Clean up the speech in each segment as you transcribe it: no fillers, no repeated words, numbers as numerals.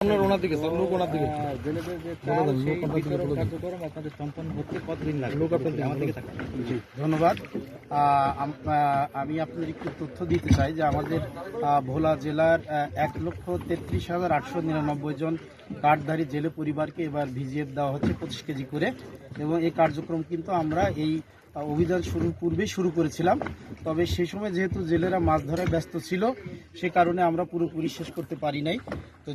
ওনার দিকে স্যার, লোক ওনার দিকে জেলেদের যে চাল, সেই বিতরণ কার্যক্রম আপনাদের সম্পন্ন করতে কতদিন লাগবে? লোক আপনার দিকে, আমার দিকে তাকান। জি, ধন্যবাদ। আমি আপনাদের একটু তথ্য দিতে চাই যে আমাদের ভোলা জেলার ১,৩৩,৮৯৯ জন কার্ডধারী জেলে পরিবারকে এবার ভিজিএফ দেওয়া হচ্ছে 25 কেজি করে, এবং এই কার্যক্রম কিন্তু আমরা এই অভিযান শুরুর পূর্বেই শুরু করেছিলাম। তবে সেই সময় যেহেতু জেলেরা মাছ ধরায় ব্যস্ত ছিল, সে কারণে আমরা পুরোপুরি শেষ করতে পারি নাই। তো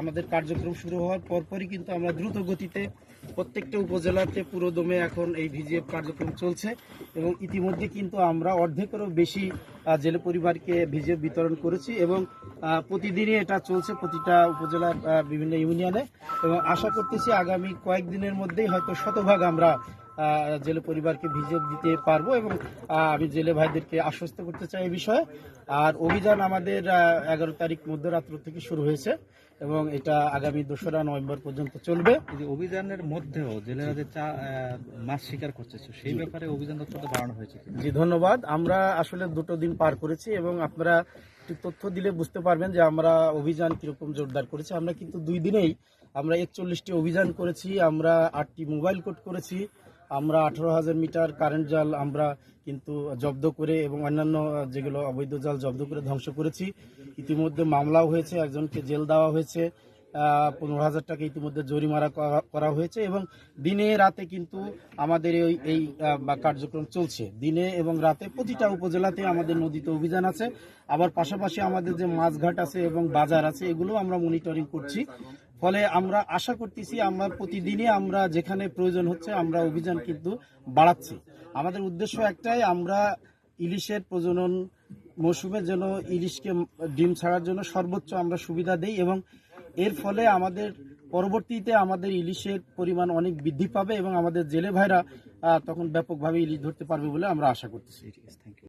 আমাদের কার্যক্রম শুরু হওয়ার পরপরই কিন্তু আমরা দ্রুত গতিতে প্রত্যেকটা উপজেলাতে পুরোদমে এখন এই ভিজিএফ কার্যক্রম চলছে, এবং ইতিমধ্যে কিন্তু আমরা অর্ধেকেরও বেশি জেলে পরিবারকে ভিজিএফ বিতরণ করেছি, এবং প্রতিদিনই এটা চলছে প্রতিটা উপজেলার বিভিন্ন ইউনিয়নে, এবং আশা করতেছি আগামী কয়েকদিনের মধ্যেই হয়তো শতভাগ আমরা জেলে পরিবারকে ভিজিএফ দিতে পারবো, এবং আমি জেলে ভাইদেরকে আশ্বস্ত করতে চাই এই বিষয়ে। আর অভিযান আমাদের 11 তারিখ মধ্যরাত্র থেকে শুরু হয়েছে, এবং এটা আগামী 2রা নভেম্বর পর্যন্ত চলবে। যে অভিযানের মধ্যেও জেলেরা যে মাছ শিকার করছে, সেই ব্যাপারে অভিযান তথ্য বাড়ানো হয়েছে কিনা? জি, ধন্যবাদ। আমরা আসলে 2টো দিন পার করেছি, এবং আপনারা একটু তথ্য দিলে বুঝতে পারবেন যে আমরা অভিযান কিরকম জোরদার করেছি। আমরা কিন্তু 2 দিনেই আমরা 41টি অভিযান করেছি, আমরা 8টি মোবাইল কোর্ট করেছি, আমরা 18,000 মিটার কারেন্ট জাল আমরা কিন্তু জব্দ করে, এবং অন্যান্য যেগুলো অবৈধ জাল জব্দ করে ধ্বংস করেছি। ইতিমধ্যে মামলাও হয়েছে, একজনকে জেল দেওয়া হয়েছে, 15,000 টাকা ইতিমধ্যে জরিমানা করা হয়েছে, এবং দিনে রাতে কিন্তু আমাদের এই কার্যক্রম চলছে। দিনে এবং রাতে প্রতিটা উপজেলাতে আমাদের নদীতে অভিযান আছে। আবার পাশাপাশি আমাদের যে মাছঘাট আছে এবং বাজার আছে, এগুলো আমরা মনিটরিং করছি। ফলে আমরা আশা করতেছি আমরা প্রতিদিনই আমরা যেখানে প্রয়োজন হচ্ছে আমরা অভিযান কিন্তু বাড়াচ্ছি। আমাদের উদ্দেশ্য একটাই, আমরা ইলিশের প্রজনন মৌসুমে যেন ইলিশকে ডিম ছাড়ার জন্য সর্বোচ্চ আমরা সুবিধা দেই, এবং এর ফলে আমাদের পরবর্তীতে আমাদের ইলিশের পরিমাণ অনেক বৃদ্ধি পাবে, এবং আমাদের জেলে ভাইরা তখন ব্যাপকভাবে ইলিশ ধরতে পারবে বলে আমরা আশা করতেছি। Thank you.